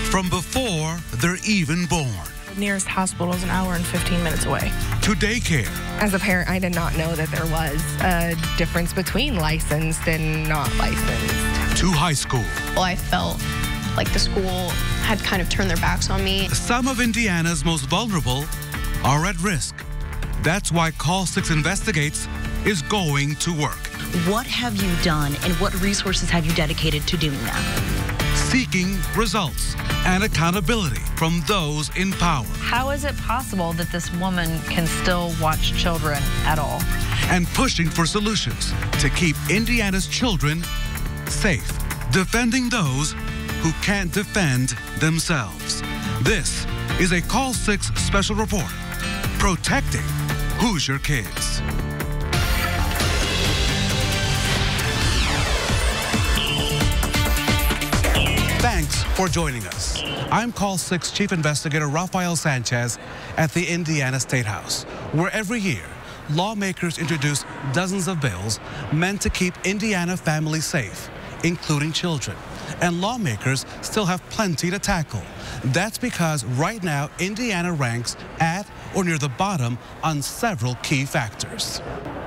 from before they're even born. The nearest hospital is an hour and 15 minutes away. To daycare. As a parent, I did not know that there was a difference between licensed and not licensed. To high school. Well, I felt like the school had kind of turned their backs on me. Some of Indiana's most vulnerable are at risk. That's why Call 6 Investigates is going to work. What have you done and what resources have you dedicated to doing that? Seeking results and accountability from those in power. How is it possible that this woman can still watch children at all? And pushing for solutions to keep Indiana's children safe, defending those who can't defend themselves. This is a Call 6 special report, protecting Hoosier kids. Thanks for joining us. I'm Call 6 Chief Investigator Rafael Sanchez at the Indiana State House, where every year lawmakers introduce dozens of bills meant to keep Indiana families safe, including children. And lawmakers still have plenty to tackle. That's because right now Indiana ranks at or near the bottom on several key factors.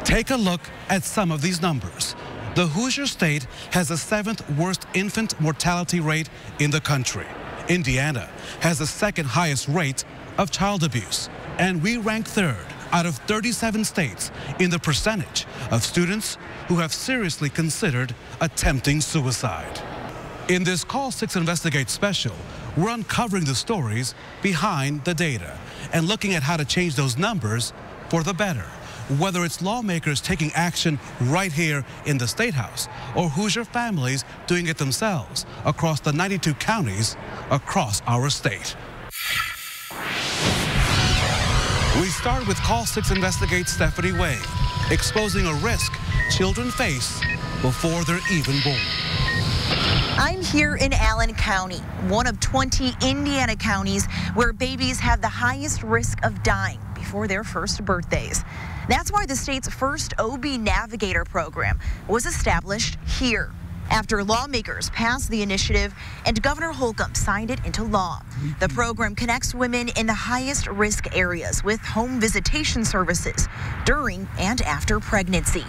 Take a look at some of these numbers. The Hoosier state has the 7th worst infant mortality rate in the country. Indiana has the 2nd highest rate of child abuse. And we rank 3rd out of 37 states in the percentage of students who have seriously considered attempting suicide. In this Call 6 Investigate special, we're uncovering the stories behind the data and looking at how to change those numbers for the better. Whether it's lawmakers taking action right here in the State House or Hoosier families doing it themselves across the 92 counties across our state. We start with Call 6 Investigate Stephanie Wade, exposing a risk children face before they're even born. I'm here in Allen County, one of 20 Indiana counties where babies have the highest risk of dying before their first birthdays. That's why the state's first OB Navigator program was established here after lawmakers passed the initiative and Governor Holcomb signed it into law. The program connects women in the highest risk areas with home visitation services during and after pregnancy.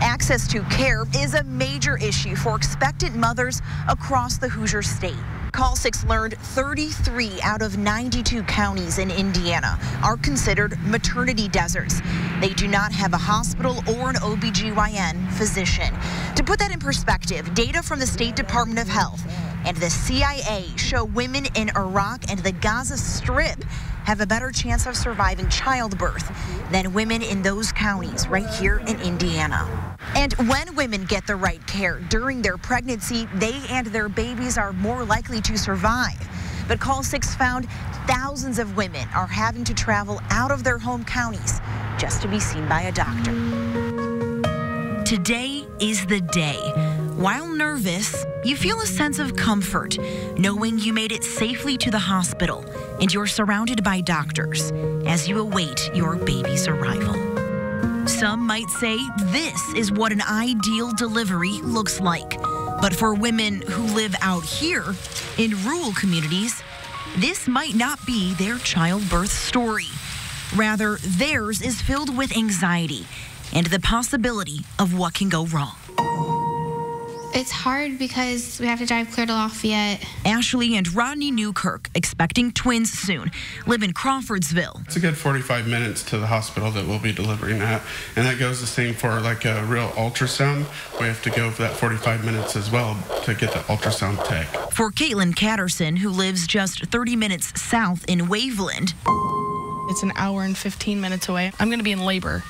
Access to care is a major issue for expectant mothers across the Hoosier state. Call 6 learned 33 out of 92 counties in Indiana are considered maternity deserts. They do not have a hospital or an OBGYN physician. To put that in perspective, data from the State Department of Health and the CIA show women in Iraq and the Gaza Strip have a better chance of surviving childbirth than women in those counties right here in Indiana. And when women get the right care during their pregnancy, they and their babies are more likely to survive. But Call 6 found thousands of women are having to travel out of their home counties just to be seen by a doctor. Today is the day. While nervous, you feel a sense of comfort knowing you made it safely to the hospital and you're surrounded by doctors as you await your baby's arrival. Some might say this is what an ideal delivery looks like. But for women who live out here in rural communities, this might not be their childbirth story. Rather, theirs is filled with anxiety and the possibility of what can go wrong. It's hard because we have to drive clear to Lafayette. Ashley and Rodney Newkirk, expecting twins soon, live in Crawfordsville. It's a good 45 minutes to the hospital that we'll be delivering at. And that goes the same for like a real ultrasound. We have to go for that 45 minutes as well to get the ultrasound tech. For Caitlin Catterson, who lives just 30 minutes south in Waveland. It's an hour and 15 minutes away. I'm going to be in labor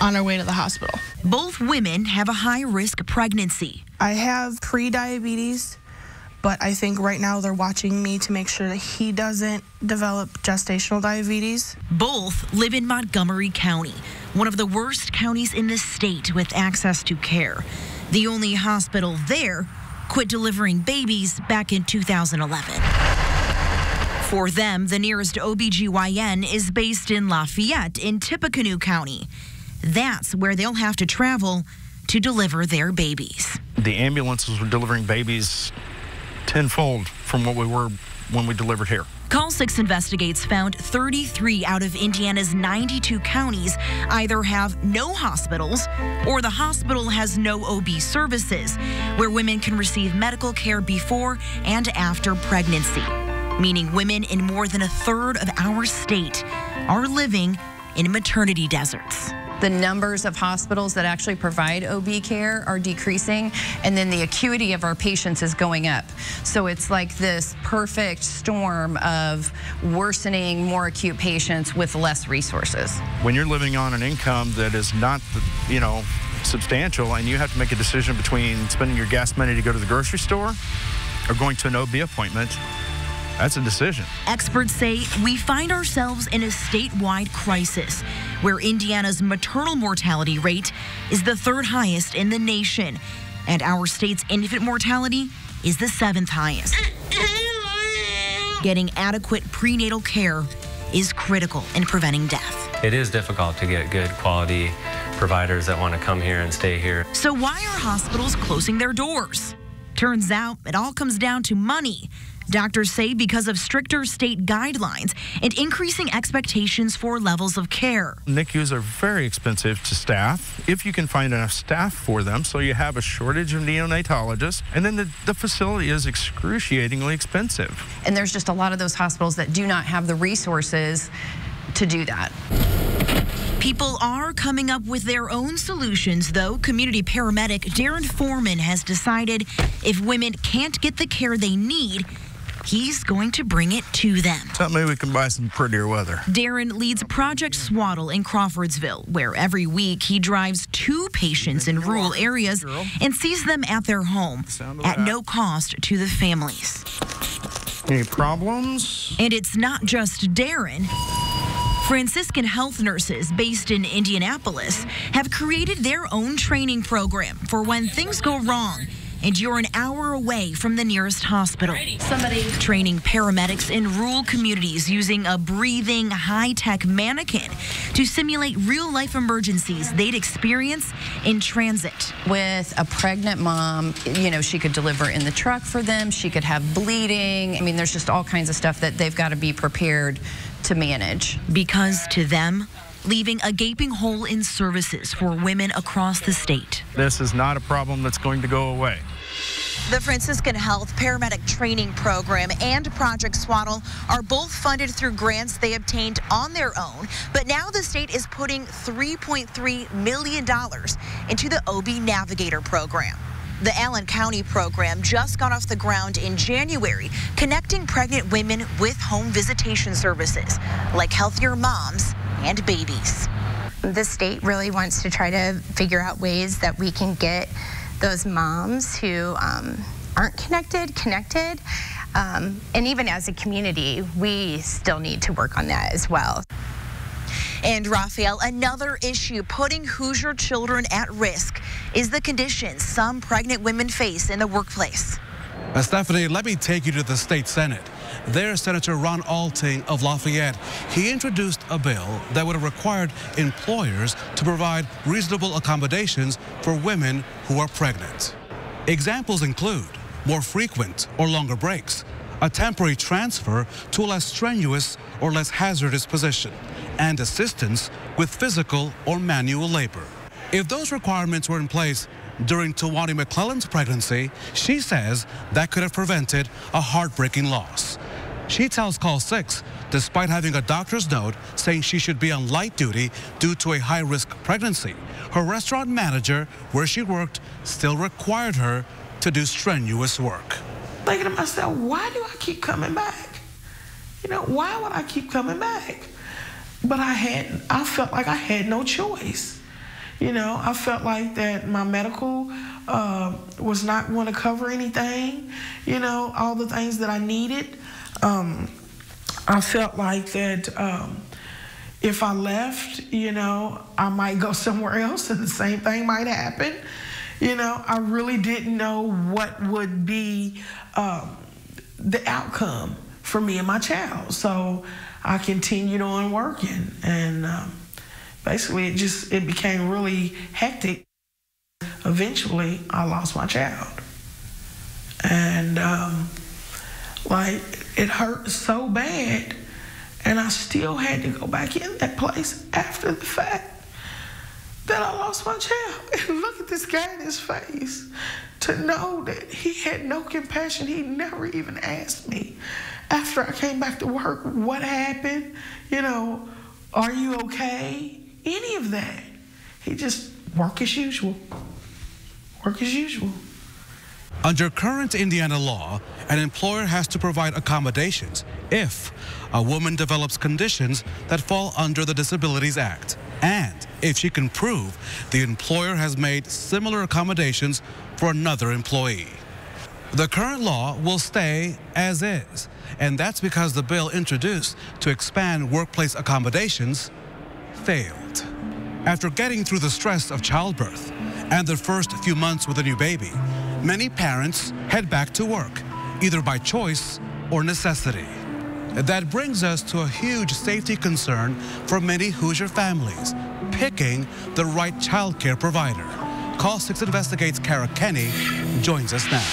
on our way to the hospital. Both women have a high-risk pregnancy. I have pre-diabetes, but I think right now they're watching me to make sure that he doesn't develop gestational diabetes. Both live in Montgomery County, one of the worst counties in the state with access to care. The only hospital there quit delivering babies back in 2011. For them, the nearest OBGYN is based in Lafayette in Tippecanoe County. That's where they'll have to travel to deliver their babies. The ambulances were delivering babies tenfold from what we were when we delivered here. Call 6 Investigates found 33 out of Indiana's 92 counties either have no hospitals or the hospital has no OB services where women can receive medical care before and after pregnancy, meaning women in more than a third of our state are living in maternity deserts. The numbers of hospitals that actually provide OB care are decreasing, and then the acuity of our patients is going up. So it's like this perfect storm of worsening, more acute patients with less resources. When you're living on an income that is not, substantial, and you have to make a decision between spending your gas money to go to the grocery store or going to an OB appointment, that's a decision. Experts say we find ourselves in a statewide crisis where Indiana's maternal mortality rate is the 3rd highest in the nation, and our state's infant mortality is the 7th highest. Getting adequate prenatal care is critical in preventing death. It is difficult to get good quality providers that want to come here and stay here. So why are hospitals closing their doors? Turns out it all comes down to money. Doctors say because of stricter state guidelines and increasing expectations for levels of care. NICUs are very expensive to staff, if you can find enough staff for them, so you have a shortage of neonatologists, and then the facility is excruciatingly expensive. And there's just a lot of those hospitals that do not have the resources to do that. People are coming up with their own solutions, though. Community paramedic Darren Foreman has decided if women can't get the care they need, he's going to bring it to them. Tell me we can buy some prettier weather. Darren leads Project Swaddle in Crawfordsville, where every week he drives 2 patients in rural areas and sees them at their home at no cost to the families. Any problems? And it's not just Darren. Franciscan health nurses based in Indianapolis have created their own training program for when things go wrong and you're an hour away from the nearest hospital. Training paramedics in rural communities using a breathing, high-tech mannequin to simulate real-life emergencies they'd experience in transit. With a pregnant mom, she could deliver in the truck for them. She could have bleeding. I mean, there's just all kinds of stuff that they've got to be prepared to manage. Because to them, leaving a gaping hole in services for women across the state. This is not a problem that's going to go away. The Franciscan Health Paramedic Training Program and Project Swaddle are both funded through grants they obtained on their own, but now the state is putting $3.3 million into the OB Navigator program. The Allen County program just got off the ground in January, connecting pregnant women with home visitation services, like healthier moms and babies. The state really wants to try to figure out ways that we can get those moms who aren't connected. And even as a community, we still need to work on that as well. And Raphael, another issue putting Hoosier children at risk is the conditions some pregnant women face in the workplace. Stephanie, let me take you to the state Senate. There, Senator Ron Alting of Lafayette, he introduced a bill that would have required employers to provide reasonable accommodations for women who are pregnant. Examples include more frequent or longer breaks, a temporary transfer to a less strenuous or less hazardous position, and assistance with physical or manual labor. If those requirements were in place during Tawani McClellan's pregnancy, she says that could have prevented a heartbreaking loss. She tells Call 6, despite having a doctor's note saying she should be on light duty due to a high-risk pregnancy, her restaurant manager, where she worked, still required her to do strenuous work. Thinking to myself, why do I keep coming back? Why would I keep coming back? But I felt like I had no choice. I felt like that my medical was not going to cover anything, all the things that I needed. I felt like that if I left, I might go somewhere else and the same thing might happen. I really didn't know what would be the outcome for me and my child. So I continued on working, and basically it became really hectic. Eventually, I lost my child. And It hurt so bad, and I still had to go back in that place after the fact that I lost my child. And look at this guy in his face, to know that he had no compassion. He never even asked me after I came back to work, what happened? You know, are you okay? Any of that. He just, work as usual. Work as usual. Under current Indiana law, an employer has to provide accommodations if a woman develops conditions that fall under the Disabilities Act, and if she can prove the employer has made similar accommodations for another employee. The current law will stay as is, and that's because the bill introduced to expand workplace accommodations failed. After getting through the stress of childbirth and the first few months with a new baby, many parents head back to work, either by choice or necessity. That brings us to a huge safety concern for many Hoosier families, picking the right child care provider. Call 6 Investigates' Kara Kenny joins us now.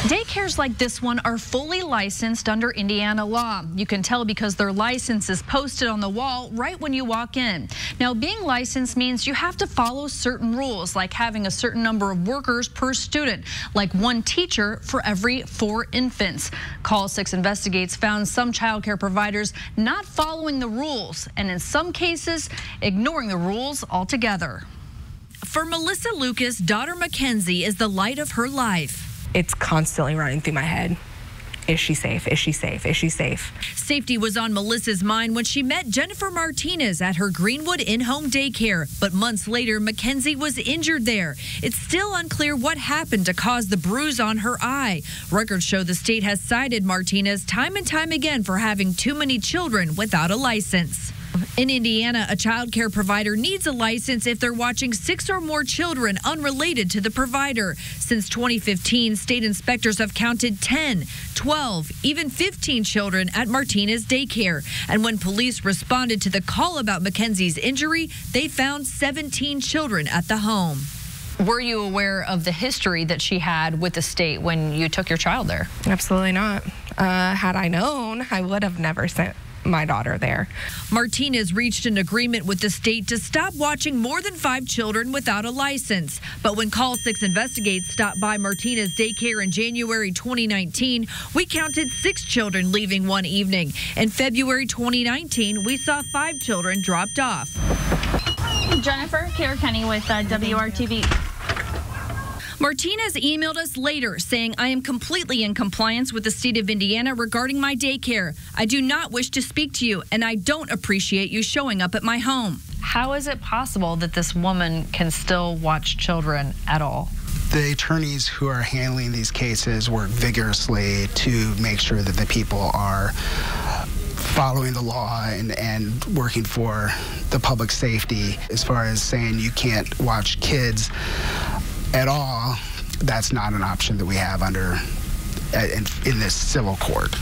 Daycares like this one are fully licensed under Indiana law. You can tell because their license is posted on the wall right when you walk in. Now, being licensed means you have to follow certain rules, like having a certain number of workers per student, like 1 teacher for every 4 infants. Call 6 Investigates found some child care providers not following the rules, and in some cases, ignoring the rules altogether. For Melissa Lucas, daughter Mackenzie is the light of her life. It's constantly running through my head. Is she safe? Is she safe? Is she safe? Safety was on Melissa's mind when she met Jennifer Martinez at her Greenwood in-home daycare. But months later, Mackenzie was injured there. It's still unclear what happened to cause the bruise on her eye. Records show the state has cited Martinez time and time again for having too many children without a license. In Indiana, a child care provider needs a license if they're watching 6 or more children unrelated to the provider. Since 2015, state inspectors have counted 10, 12, even 15 children at Martinez Daycare. And when police responded to the call about Mackenzie's injury, they found 17 children at the home. Were you aware of the history that she had with the state when you took your child there? Absolutely not. Had I known, I would have never sent my daughter there. Martinez reached an agreement with the state to stop watching more than 5 children without a license. But when Call 6 Investigates stopped by Martinez Daycare in January 2019, we counted 6 children leaving one evening. In February 2019, we saw 5 children dropped off. Jennifer, Kara Kenny with WRTV. Martinez emailed us later saying, I am completely in compliance with the state of Indiana regarding my daycare. I do not wish to speak to you, and I don't appreciate you showing up at my home. How is it possible that this woman can still watch children at all? The attorneys who are handling these cases work vigorously to make sure that the people are following the law and working for the public safety. As far as saying you can't watch kids at all, that's not an option that we have in this civil court.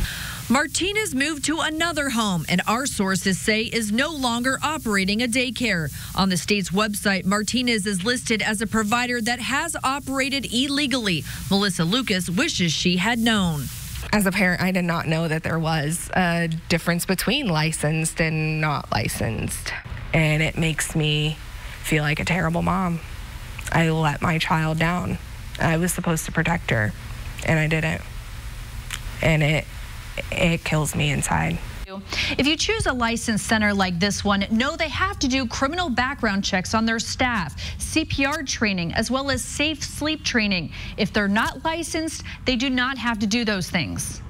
Martinez moved to another home, and our sources say is no longer operating a daycare. On the state's website, Martinez is listed as a provider that has operated illegally. Melissa Lucas wishes she had known. As a parent, I did not know that there was a difference between licensed and not licensed. And it makes me feel like a terrible mom. I let my child down. I was supposed to protect her, and I didn't. And it kills me inside. If you choose a licensed center like this one, know they have to do criminal background checks on their staff, CPR training, as well as safe sleep training. If they're not licensed, they do not have to do those things.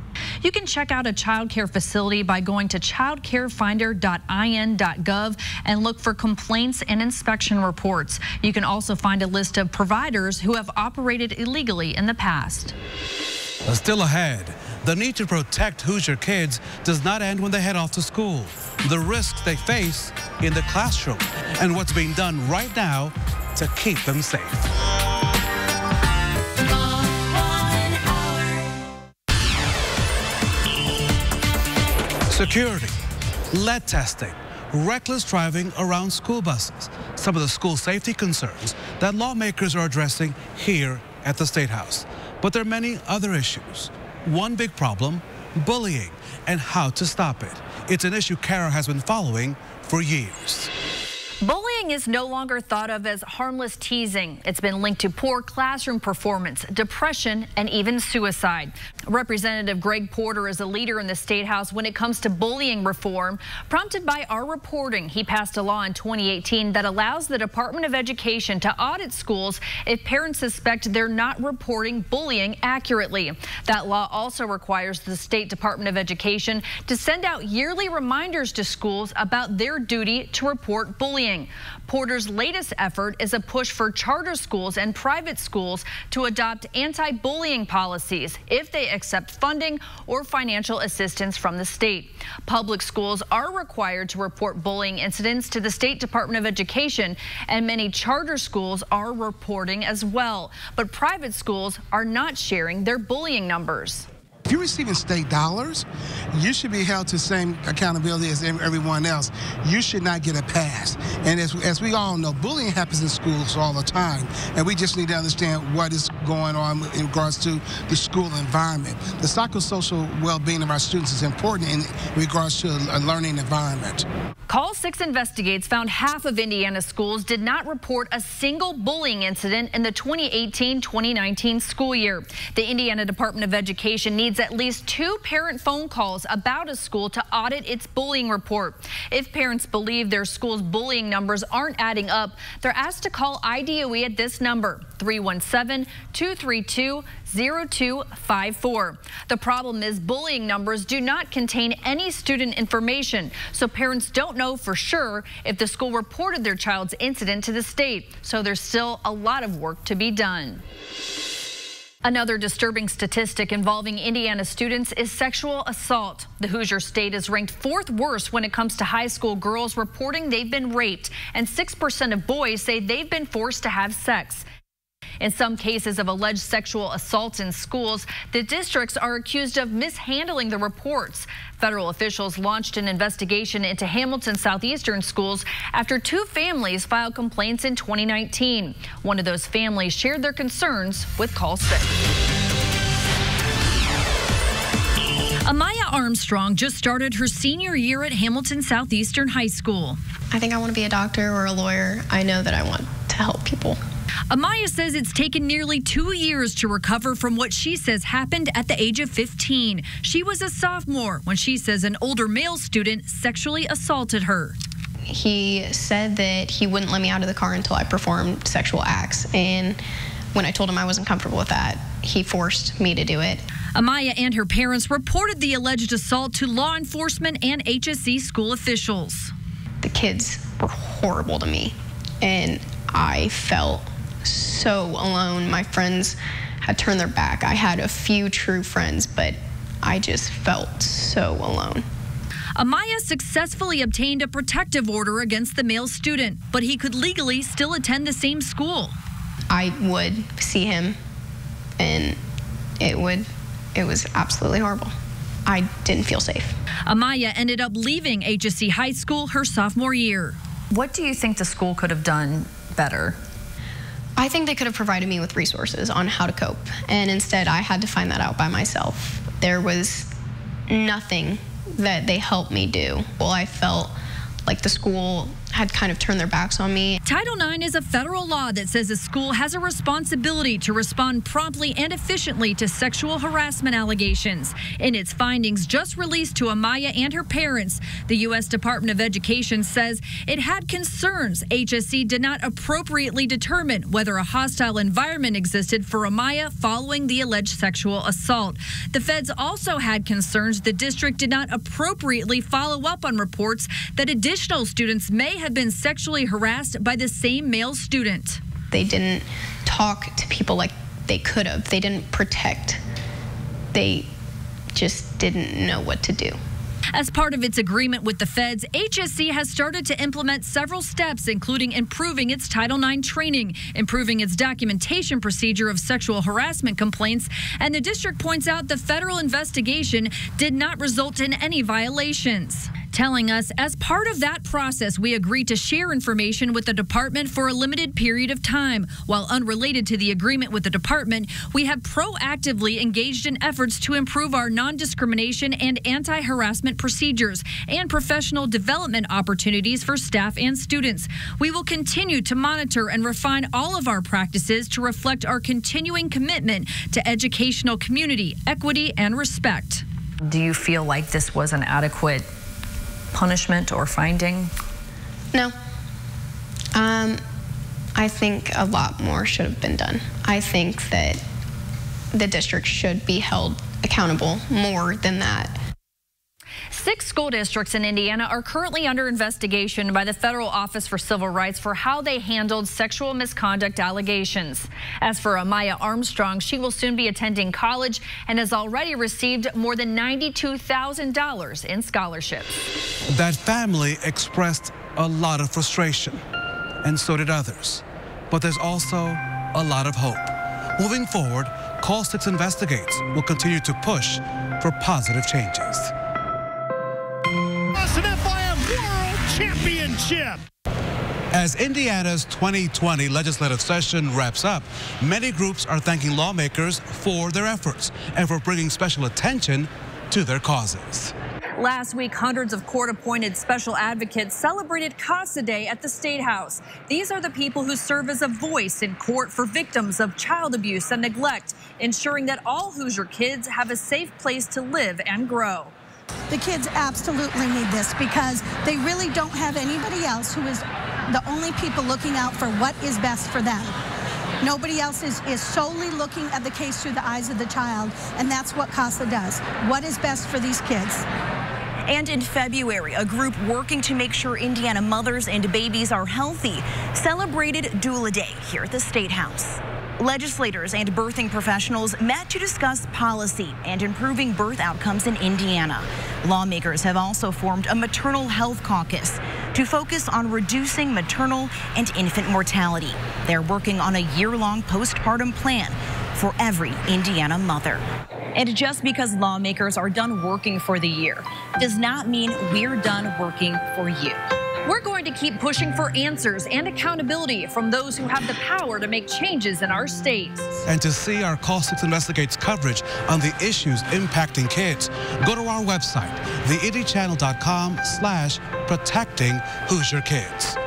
You can check out a child care facility by going to childcarefinder.in.gov and look for complaints and inspection reports. You can also find a list of providers who have operated illegally in the past. Still ahead, the need to protect Hoosier kids does not end when they head off to school. The risks they face in the classroom and what's being done right now to keep them safe. Security, lead testing, reckless driving around school buses. Some of the school safety concerns that lawmakers are addressing here at the State House. But there are many other issues. One big problem, bullying, and how to stop it. It's an issue Kara has been following for years. Bullying is no longer thought of as harmless teasing. It's been linked to poor classroom performance, depression, and even suicide. Representative Greg Porter is a leader in the State House when it comes to bullying reform. Prompted by our reporting, he passed a law in 2018 that allows the Department of Education to audit schools if parents suspect they're not reporting bullying accurately. That law also requires the State Department of Education to send out yearly reminders to schools about their duty to report bullying. Porter's latest effort is a push for charter schools and private schools to adopt anti-bullying policies if they accept funding or financial assistance from the state. Public schools are required to report bullying incidents to the State Department of Education, and many charter schools are reporting as well. But private schools are not sharing their bullying numbers. If you're receiving state dollars, you should be held to the same accountability as everyone else. You should not get a pass. And as we all know, bullying happens in schools all the time, and we just need to understand what is going on in regards to the school environment. The psychosocial well-being of our students is important in regards to a learning environment. Call 6 Investigates found half of Indiana schools did not report a single bullying incident in the 2018-2019 school year. The Indiana Department of Education needs at least 2 parent phone calls about a school to audit its bullying report. If parents believe their school's bullying numbers aren't adding up, they're asked to call IDOE at this number, 317-232-0254. The problem is bullying numbers do not contain any student information, so parents don't know for sure if the school reported their child's incident to the state. So there's still a lot of work to be done. Another disturbing statistic involving Indiana students is sexual assault. The Hoosier state is ranked 4th worst when it comes to high school girls reporting they've been raped, and 6% of boys say they've been forced to have sex. In some cases of alleged sexual assaults in schools, the districts are accused of mishandling the reports. Federal officials launched an investigation into Hamilton Southeastern schools after 2 families filed complaints in 2019. One of those families shared their concerns with Call 6. Amaya Armstrong just started her senior year at Hamilton Southeastern High School. I think I want to be a doctor or a lawyer. I know that I want to help people. Amaya says it's taken nearly 2 years to recover from what she says happened at the age of 15. She was a sophomore when she says an older male student sexually assaulted her. He said that he wouldn't let me out of the car until I performed sexual acts, and when I told him I wasn't comfortable with that, he forced me to do it. Amaya and her parents reported the alleged assault to law enforcement and HSE school officials. The kids were horrible to me, and I felt so alone. My friends had turned their back. I had a few true friends, but I just felt so alone. Amaya successfully obtained a protective order against the male student, but he could legally still attend the same school. I would see him, and it was absolutely horrible. I didn't feel safe. Amaya ended up leaving HSE High School her sophomore year. What do you think the school could have done better? I think they could have provided me with resources on how to cope, and instead I had to find that out by myself. There was nothing that they helped me do. Well, I felt like the school had kind of turned their backs on me. Title IX is a federal law that says a school has a responsibility to respond promptly and efficiently to sexual harassment allegations. In its findings just released to Amaya and her parents, the U.S. Department of Education says it had concerns HSE did not appropriately determine whether a hostile environment existed for Amaya following the alleged sexual assault. The feds also had concerns the district did not appropriately follow up on reports that additional students may have been sexually harassed by the same male student. They didn't talk to people like they could have. They didn't protect. They just didn't know what to do. As part of its agreement with the feds, HSE has started to implement several steps, including improving its Title IX training, improving its documentation procedure of sexual harassment complaints, and the district points out the federal investigation did not result in any violations. telling us as part of that process, we agreed to share information with the department for a limited period of time. While unrelated to the agreement with the department, we have proactively engaged in efforts to improve our non-discrimination and anti-harassment procedures and professional development opportunities for staff and students. We will continue to monitor and refine all of our practices to reflect our continuing commitment to educational community, equity, and respect. Do you feel like this was an adequate punishment or finding? No. I think a lot more should have been done. I think that the district should be held accountable more than that. 6 school districts in Indiana are currently under investigation by the Federal Office for Civil Rights for how they handled sexual misconduct allegations. As for Amaya Armstrong, she will soon be attending college and has already received more than $92,000 in scholarships. That family expressed a lot of frustration, and so did others. But there's also a lot of hope. Moving forward, Call 6 Investigates will continue to push for positive changes. World Championship. As Indiana's 2020 legislative session wraps up, many groups are thanking lawmakers for their efforts and for bringing special attention to their causes. Last week, hundreds of court-appointed special advocates celebrated CASA Day at the State House. These are the people who serve as a voice in court for victims of child abuse and neglect, ensuring that all Hoosier kids have a safe place to live and grow. The kids absolutely need this because they really don't have anybody else who is the only people looking out for what is best for them. Nobody else is solely looking at the case through the eyes of the child, and that's what CASA does. What is best for these kids? And in February, a group working to make sure Indiana mothers and babies are healthy celebrated Doula Day here at the State House. Legislators and birthing professionals met to discuss policy and improving birth outcomes in Indiana. Lawmakers have also formed a maternal health caucus to focus on reducing maternal and infant mortality. They're working on a year-long postpartum plan for every Indiana mother. And just because lawmakers are done working for the year does not mean we're done working for you. We're going to keep pushing for answers and accountability from those who have the power to make changes in our state. And to see our Call 6 Investigates coverage on the issues impacting kids, go to our website, theindychannel.com/protecting Hoosier Kids.